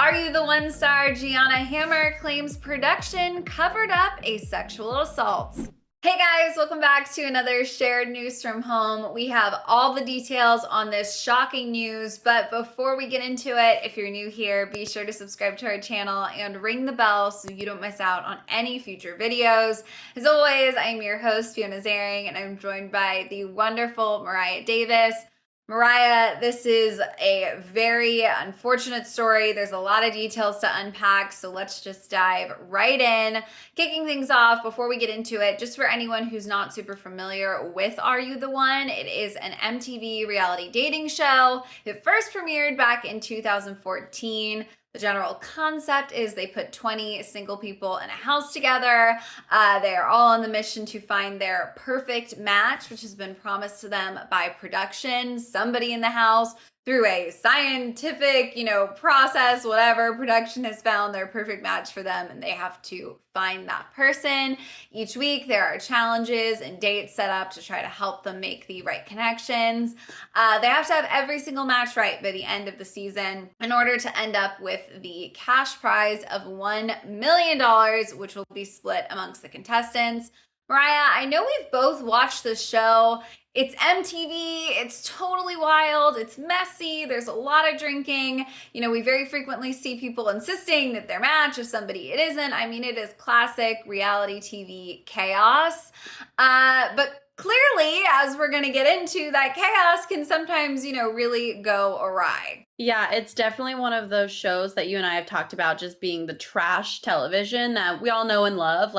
Are You the One star Gianna Hammer claims production covered up a sexual assault. Hey guys, welcome back to another shared news from home. We have all the details on this shocking news, but before we get into it, if you're new here, be sure to subscribe to our channel and ring the bell so you don't miss out on any future videos. As always, I'm your host, Fiona Zaring, and I'm joined by the wonderful Mariah Davis. Mariah, this is a very unfortunate story. There's a lot of details to unpack, so let's just dive right in. Kicking things off, before we get into it, just for anyone who's not super familiar with Are You the One, it is an MTV reality dating show. It first premiered back in 2014. The general concept is they put 20 single people in a house together. They are all on the mission to find their perfect match, which has been promised to them by production. Somebody in the house, through a scientific, process, whatever, production has found their perfect match for them, and they have to find that person. Each week, there are challenges and dates set up to try to help them make the right connections. They have to have every single match right by the end of the season in order to end up with the cash prize of $1 million, which will be split amongst the contestants. Mariah, I know we've both watched the show. It's MTV, it's totally wild, it's messy, there's a lot of drinking. We very frequently see people insisting that their match is somebody it isn't. I mean, it is classic reality TV chaos. But clearly, as we're gonna get into, that chaos can sometimes, really go awry. Yeah, it's definitely one of those shows that you and I have talked about just being the trash television that we all know and love.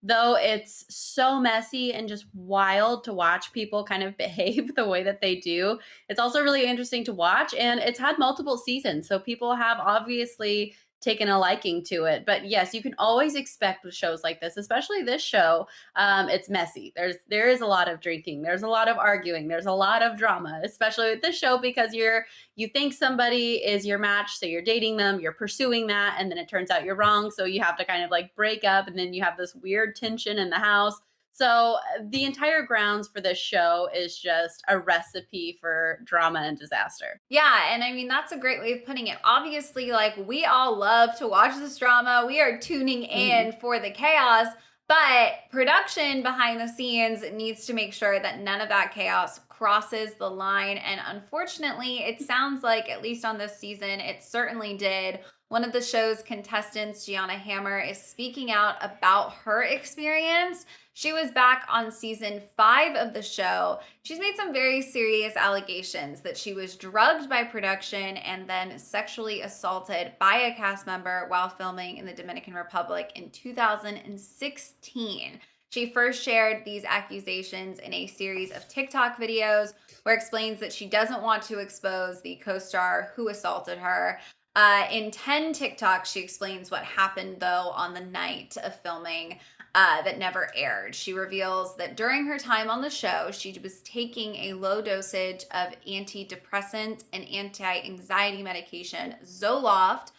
Though it's so messy and just wild to watch people kind of behave the way that they do, it's also really interesting to watch, and it's had multiple seasons, so people have obviously taken a liking to it. But yes, you can always expect with shows like this, especially this show, it's messy. There is a lot of drinking, there's a lot of arguing, there's a lot of drama, especially with this show, because you think somebody is your match, so you're dating them, you're pursuing that, and then it turns out you're wrong, so you have to kind of break up, and then you have this weird tension in the house. So the entire grounds for this show is just a recipe for drama and disaster. Yeah, and I mean, that's a great way of putting it. Obviously, we all love to watch this drama. We are tuning in for the chaos, but production behind the scenes needs to make sure that none of that chaos crosses the line. And unfortunately, it sounds like, at least on this season, it certainly did. One of the show's contestants, Gianna Hammer, is speaking out about her experience. She was back on season 5 of the show. She's made some very serious allegations that she was drugged by production and then sexually assaulted by a cast member while filming in the Dominican Republic in 2016. She first shared these accusations in a series of TikTok videos where explains that she doesn't want to expose the co-star who assaulted her. In 10 TikToks, she explains what happened, though, on the night of filming that never aired. She reveals that during her time on the show, she was taking a low dosage of antidepressant and anti-anxiety medication, Zoloft,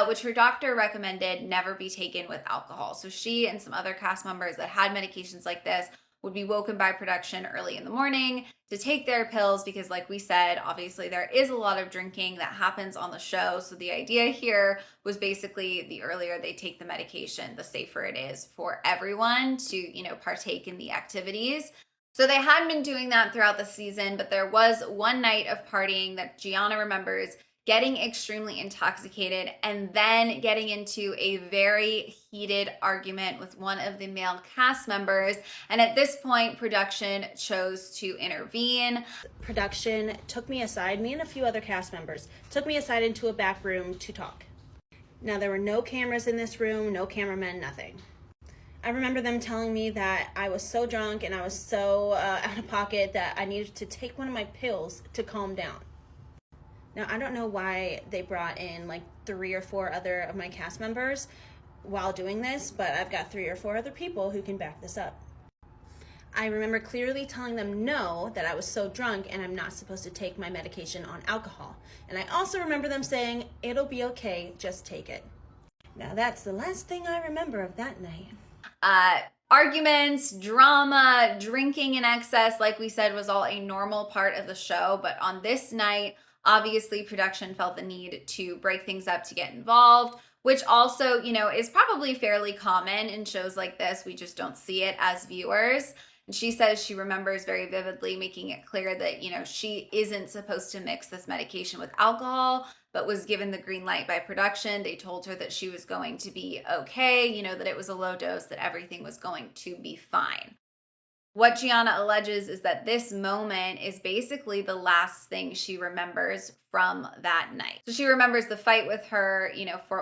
which her doctor recommended never be taken with alcohol. So she and some other cast members that had medications like this would be woken by production early in the morning to take their pills because, like we said, obviously there is a lot of drinking that happens on the show. So the idea here was basically the earlier they take the medication, the safer it is for everyone to, partake in the activities. So they hadn't been doing that throughout the season, but there was one night of partying that Gianna remembers getting extremely intoxicated and then getting into a very heated argument with one of the male cast members. And at this point, production chose to intervene. Production took me aside, me and a few other cast members, took me aside into a back room to talk. Now, there were no cameras in this room, no cameramen, nothing. I remember them telling me that I was so drunk and I was so out of pocket that I needed to take one of my pills to calm down. Now, I don't know why they brought in 3 or 4 other of my cast members while doing this, but I've got 3 or 4 other people who can back this up. I remember clearly telling them no, that I was so drunk and I'm not supposed to take my medication on alcohol. And I also remember them saying, "It'll be okay, just take it." Now, that's the last thing I remember of that night. Arguments, drama, drinking in excess, like we said, was all a normal part of the show. But on this night, Obviously, production felt the need to break things up to get involved, which also, is probably fairly common in shows like this. We just don't see it as viewers. And she says she remembers very vividly making it clear that, she isn't supposed to mix this medication with alcohol, but was given the green light by production. They told her that she was going to be okay, that it was a low dose, that everything was going to be fine. What Gianna alleges is that this moment is basically the last thing she remembers from that night. So she remembers the fight with her,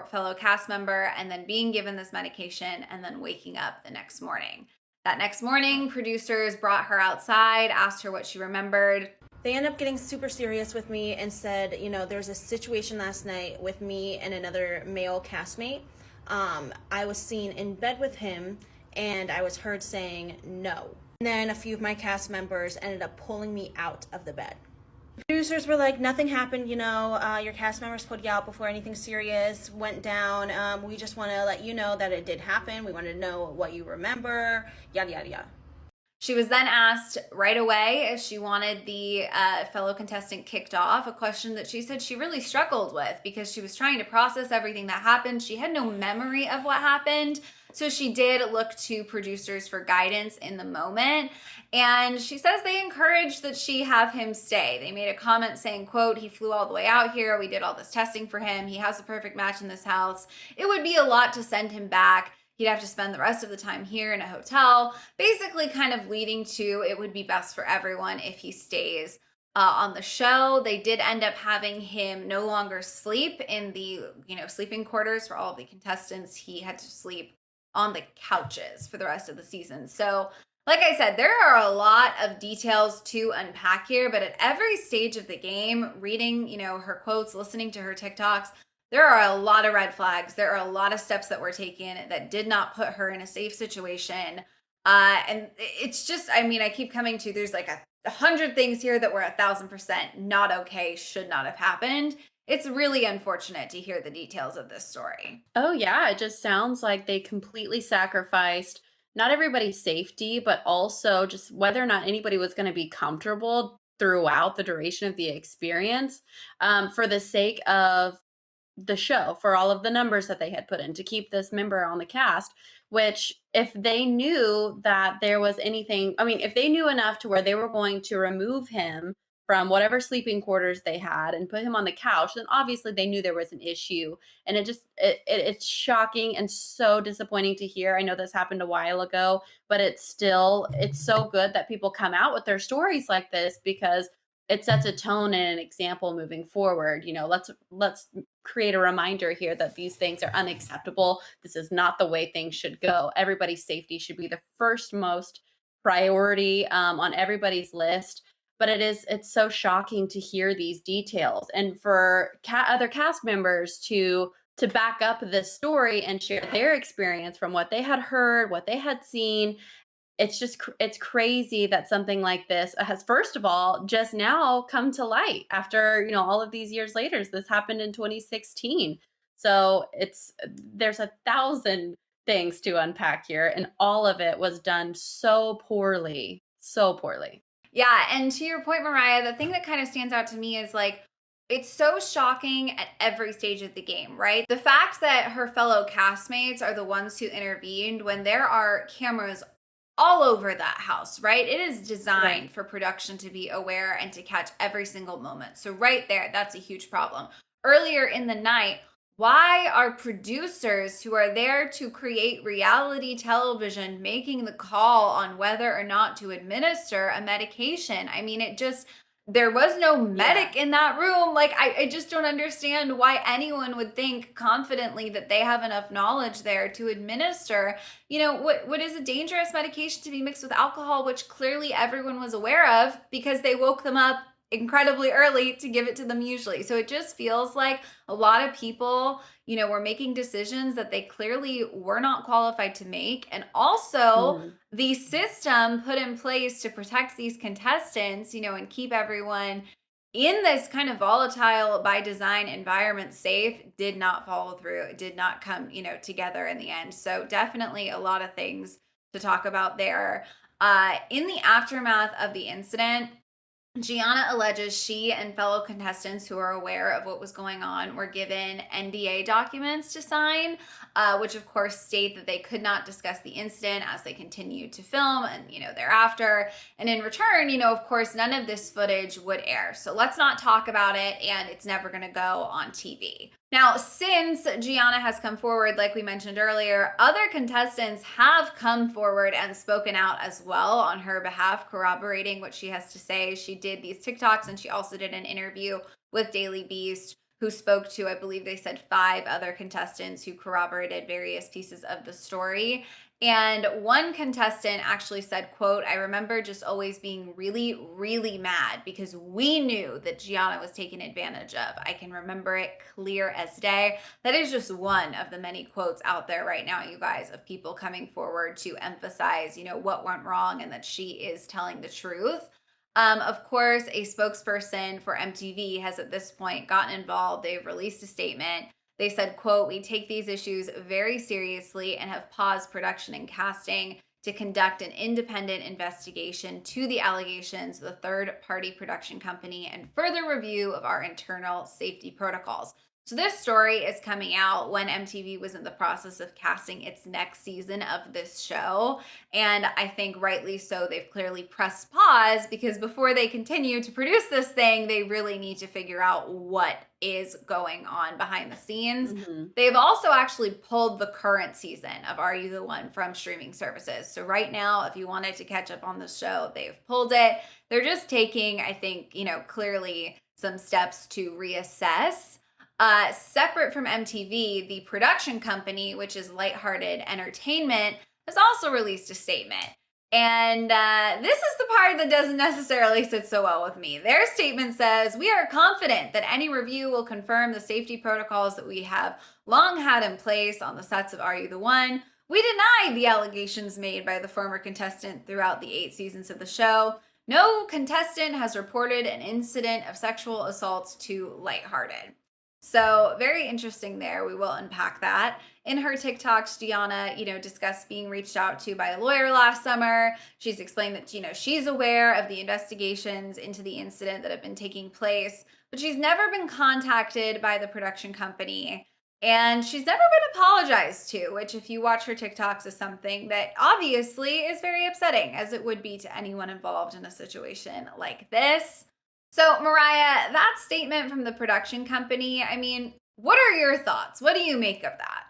fellow cast member, and then being given this medication and then waking up the next morning. That next morning, producers brought her outside, asked her what she remembered. They ended up getting super serious with me and said, there's a situation last night with me and another male castmate. I was seen in bed with him and I was heard saying no. And then a few of my cast members ended up pulling me out of the bed. The producers were like, nothing happened, your cast members pulled you out before anything serious went down. We just want to let you know that it did happen. We wanted to know what you remember, yada, yada, yada. She was then asked right away if she wanted the fellow contestant kicked off, a question that she said she really struggled with because she was trying to process everything that happened. She had no memory of what happened. So she did look to producers for guidance in the moment. And she says they encouraged that she have him stay. They made a comment saying, quote, "He flew all the way out here. We did all this testing for him. He has a perfect match in this house. It would be a lot to send him back. He'd have to spend the rest of the time here in a hotel," basically kind of leading to it would be best for everyone if he stays on the show. They did end up having him no longer sleep in the, sleeping quarters for all of the contestants. He had to sleep on the couches for the rest of the season. So, like I said, there are a lot of details to unpack here, but at every stage of the game, reading, her quotes, listening to her TikToks, there are a lot of red flags. There are a lot of steps that were taken that did not put her in a safe situation. And it's just, I keep coming to, there's like 100 things here that were 1,000% not okay, should not have happened. It's really unfortunate to hear the details of this story. Oh, yeah. It just sounds like they completely sacrificed not everybody's safety, but also just whether or not anybody was going to be comfortable throughout the duration of the experience, for the sake of the show, for all of the numbers that they had put in to keep this member on the cast. Which, if they knew that there was anything, if they knew enough to where they were going to remove him from whatever sleeping quarters they had and put him on the couch, then obviously they knew there was an issue. And it's shocking and so disappointing to hear. I know this happened a while ago, but it's so good that people come out with their stories like this, because it sets a tone and an example moving forward. Let's create a reminder here that these things are unacceptable. This is not the way things should go. Everybody's safety should be the first most priority on everybody's list. But it's so shocking to hear these details, and for other cast members to back up this story and share their experience from what they had heard, what they had seen. It's crazy that something like this has, first of all, just now come to light after, all of these years later. This happened in 2016. So there's 1,000 things to unpack here, and all of it was done so poorly, so poorly. Yeah, and to your point, Mariah, the thing that kind of stands out to me is it's so shocking at every stage of the game, right? The fact that her fellow castmates are the ones who intervened when there are cameras all over that house, right? It is designed for production to be aware and to catch every single moment. So right there, that's a huge problem. Earlier in the night, why are producers who are there to create reality television making the call on whether or not to administer a medication? There was no medic in that room. I just don't understand why anyone would think confidently that they have enough knowledge there to administer, what is a dangerous medication to be mixed with alcohol, which clearly everyone was aware of because they woke them up incredibly early to give it to them usually. So it just feels like a lot of people, were making decisions that they clearly were not qualified to make. And also the system put in place to protect these contestants, and keep everyone in this kind of volatile by design environment safe did not follow through. It did not come, together in the end. So definitely a lot of things to talk about there. In the aftermath of the incident, Gianna alleges she and fellow contestants who are aware of what was going on were given NDA documents to sign, which of course state that they could not discuss the incident as they continued to film and, thereafter. And in return, of course, none of this footage would air. So let's not talk about it, and it's never going to go on TV. Now, since Gianna has come forward, like we mentioned earlier, other contestants have come forward and spoken out as well on her behalf, corroborating what she has to say. She did these TikToks, and she also did an interview with Daily Beast, who spoke to, I believe they said, 5 other contestants who corroborated various pieces of the story. And one contestant actually said, quote, "I remember just always being really, really mad because we knew that Gianna was taken advantage of. I can remember it clear as day." That is just one of the many quotes out there right now, you guys, of people coming forward to emphasize, what went wrong and that she is telling the truth. Of course, a spokesperson for MTV has at this point gotten involved. They've released a statement. They said, quote, "We take these issues very seriously and have paused production and casting to conduct an independent investigation to the allegations of the third-party production company and further review of our internal safety protocols." So this story is coming out when MTV was in the process of casting its next season of this show. And I think rightly so, they've clearly pressed pause because before they continue to produce this thing, they really need to figure out what is going on behind the scenes. Mhm. They've also actually pulled the current season of Are You the One from streaming services. So right now, if you wanted to catch up on the show, they've pulled it. They're just taking, I think, clearly some steps to reassess. Separate from MTV, the production company, which is Lighthearted Entertainment, has also released a statement. And this is the part that doesn't necessarily sit so well with me. Their statement says, "We are confident that any review will confirm the safety protocols that we have long had in place on the sets of Are You the One? We deny the allegations made by the former contestant throughout the 8 seasons of the show. No contestant has reported an incident of sexual assault to Lighthearted." So very interesting there. We will unpack that. In her TikToks, Gianna, discussed being reached out to by a lawyer last summer. She's explained that, she's aware of the investigations into the incident that have been taking place, but she's never been contacted by the production company. And she's never been apologized to, which if you watch her TikToks is something that obviously is very upsetting, as it would be to anyone involved in a situation like this. So, Mariah, that statement from the production company, what are your thoughts? What do you make of that?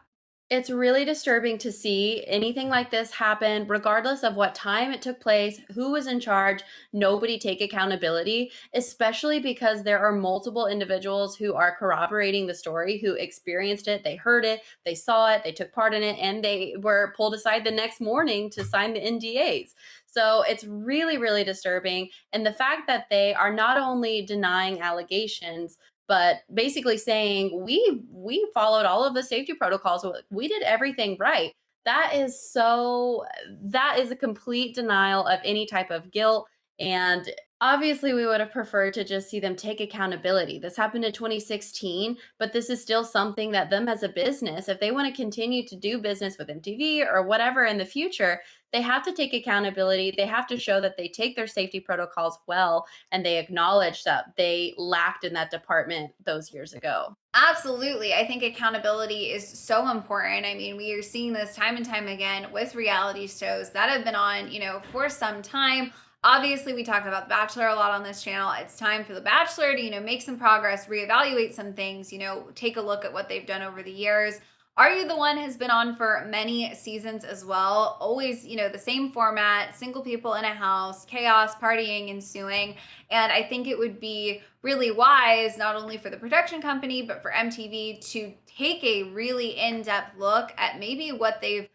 It's really disturbing to see anything like this happen, regardless of what time it took place, who was in charge, nobody take accountability, especially because there are multiple individuals who are corroborating the story, who experienced it, they heard it, they saw it, they took part in it, and they were pulled aside the next morning to sign the NDAs. So it's really, really disturbing. And the fact that they are not only denying allegations, but basically saying we followed all of the safety protocols, we did everything right. That is a complete denial of any type of guilt. And obviously we would have preferred to just see them take accountability. This happened in 2016, but this is still something that them as a business, if they want to continue to do business with MTV or whatever in the future, they have to take accountability. They have to show that they take their safety protocols well and they acknowledge that they lacked in that department those years ago. Absolutely. I think accountability is so important. We are seeing this time and time again with reality shows that have been on, for some time. Obviously, we talk about The Bachelor a lot on this channel. It's time for The Bachelor to, make some progress, reevaluate some things, take a look at what they've done over the years. Are You the One has been on for many seasons as well. Always, the same format, single people in a house, chaos, partying, ensuing. And I think it would be really wise, not only for the production company, but for MTV to take a really in-depth look at maybe what they've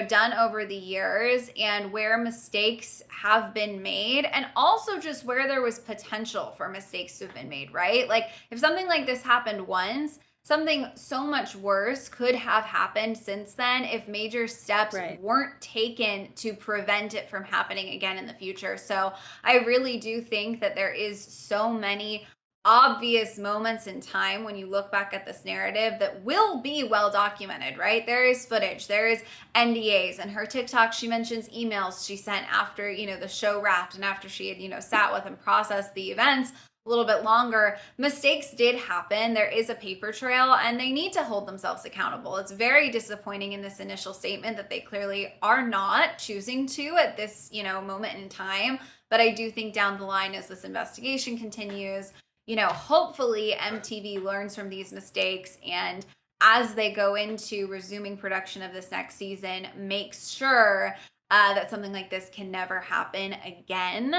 done over the years and where mistakes have been made, and also just where there was potential for mistakes to have been made, right? Like if something like this happened once, something so much worse could have happened since then if major steps weren't taken to prevent it from happening again in the future. So I really do think that there is so many obvious moments in time when you look back at this narrative that will be well documented, right? There is footage, there is NDAs, and her TikTok, she mentions emails she sent after, the show wrapped and after she had, sat with and processed the events a little bit longer. Mistakes did happen. There is a paper trail and they need to hold themselves accountable. It's very disappointing in this initial statement that they clearly are not choosing to at this, moment in time. But I do think down the line, as this investigation continues, hopefully MTV learns from these mistakes, and as they go into resuming production of this next season, makes sure that something like this can never happen again.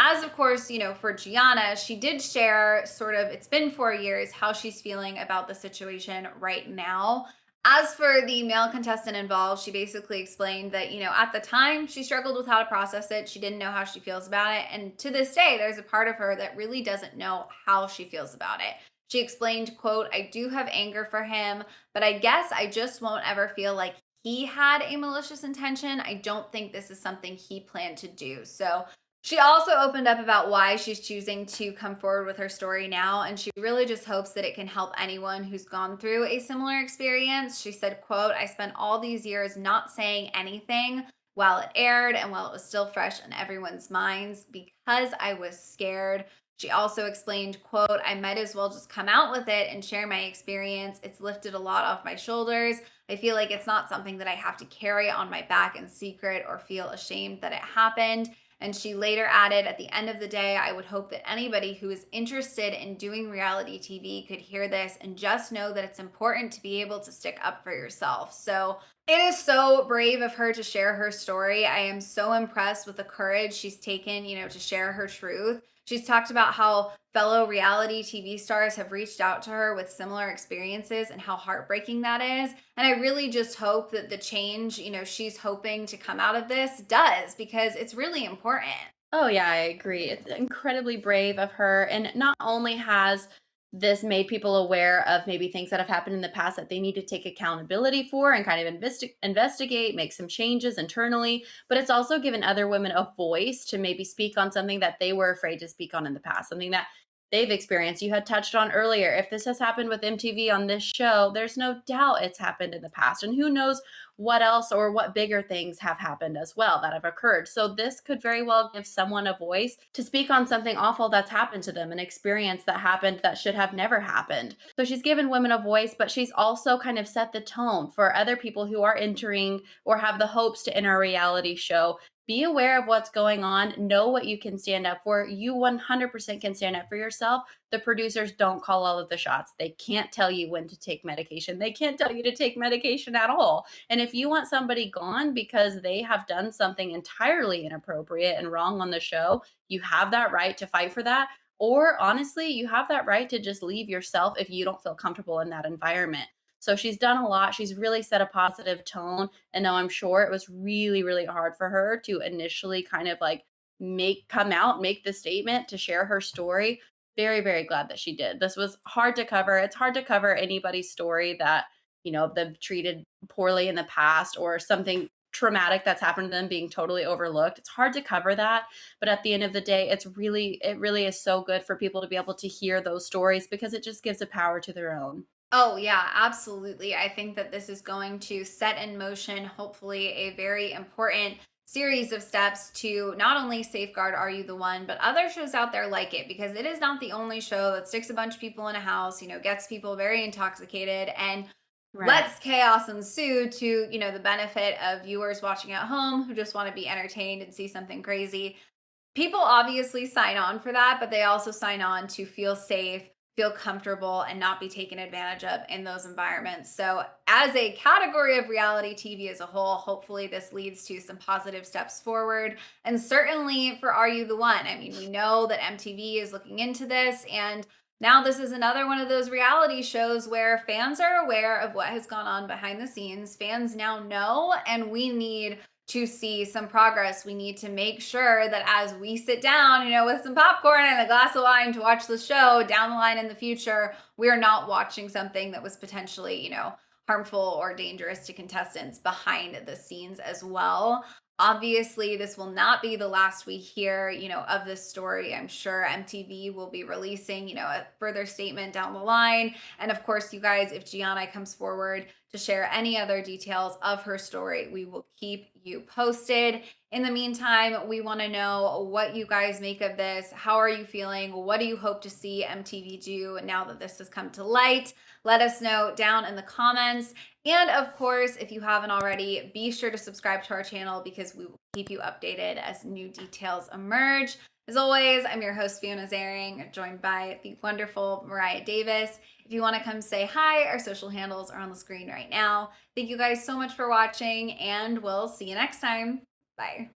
As of course, for Gianna, she did share sort of, it's been 4 years, how she's feeling about the situation right now. As for the male contestant involved, she basically explained that, at the time she struggled with how to process it. She didn't know how she feels about it. And to this day, there's a part of her that really doesn't know how she feels about it. She explained, quote, "I do have anger for him, but I guess I just won't ever feel like he had a malicious intention. I don't think this is something he planned to do." So she also opened up about why she's choosing to come forward with her story now, and she really just hopes that it can help anyone who's gone through a similar experience. She said, quote, "I spent all these years not saying anything while it aired and while it was still fresh in everyone's minds because I was scared." She also explained, quote, "I might as well just come out with it and share my experience. It's lifted a lot off my shoulders. I feel like it's not something that I have to carry on my back in secret or feel ashamed that it happened." And she later added, "At the end of the day, I would hope that anybody who is interested in doing reality TV could hear this and just know that it's important to be able to stick up for yourself." So it is so brave of her to share her story. I am so impressed with the courage she's taken, to share her truth. She's talked about how fellow reality TV stars have reached out to her with similar experiences and how heartbreaking that is. And I really just hope that the change, she's hoping to come out of this does, because it's really important. Oh, yeah, I agree. It's incredibly brave of her. And not only has this made people aware of maybe things that have happened in the past that they need to take accountability for and kind of investigate, make some changes internally, but it's also given other women a voice to maybe speak on something that they were afraid to speak on in the past, something that they've experienced. You had touched on earlier, if this has happened with MTV on this show, there's no doubt it's happened in the past. And who knows what else or what bigger things have happened as well that have occurred. So this could very well give someone a voice to speak on something awful that's happened to them, an experience that happened that should have never happened. So she's given women a voice, but she's also kind of set the tone for other people who are entering or have the hopes to enter a reality show. Be aware of what's going on, know what you can stand up for. You 100% can stand up for yourself. The producers don't call all of the shots. They can't tell you when to take medication. They can't tell you to take medication at all. And if you want somebody gone because they have done something entirely inappropriate and wrong on the show, you have that right to fight for that. Or honestly, you have that right to just leave yourself if you don't feel comfortable in that environment. So she's done a lot. She's really set a positive tone. And now I'm sure it was really, really hard for her to initially kind of like come out, make the statement to share her story. Very, very glad that she did. This was hard to cover. It's hard to cover anybody's story that, them treated poorly in the past or something traumatic that's happened to them being totally overlooked. It's hard to cover that, but at the end of the day, it really is so good for people to be able to hear those stories because it just gives a power to their own. Oh, yeah, absolutely. I think that this is going to set in motion, hopefully, a very important series of steps to not only safeguard Are You the One, but other shows out there like it, because it is not the only show that sticks a bunch of people in a house, gets people very intoxicated and Right. lets chaos ensue to, the benefit of viewers watching at home who just want to be entertained and see something crazy. People obviously sign on for that, but they also sign on to feel safe, feel comfortable, and not be taken advantage of in those environments. So, as a category of reality TV as a whole, hopefully this leads to some positive steps forward. And certainly for Are You the One? I mean, we know that MTV is looking into this, and now this is another one of those reality shows where fans are aware of what has gone on behind the scenes. Fans now know, and we need to see some progress. We need to make sure that as we sit down, with some popcorn and a glass of wine to watch the show down the line in the future, we're not watching something that was potentially, harmful or dangerous to contestants behind the scenes as well. Obviously, this will not be the last we hear, of this story. I'm sure MTV will be releasing, a further statement down the line. And of course, you guys, if Gianna comes forward to share any other details of her story, we will keep you posted. In the meantime, we want to know what you guys make of this. How are you feeling? What do you hope to see MTV do now that this has come to light? Let us know down in the comments. And of course, if you haven't already, be sure to subscribe to our channel because we will keep you updated as new details emerge. As always, I'm your host, Fiona Zaring, joined by the wonderful Mariah Davis. If you want to come say hi, our social handles are on the screen right now. Thank you guys so much for watching, and we'll see you next time. Bye.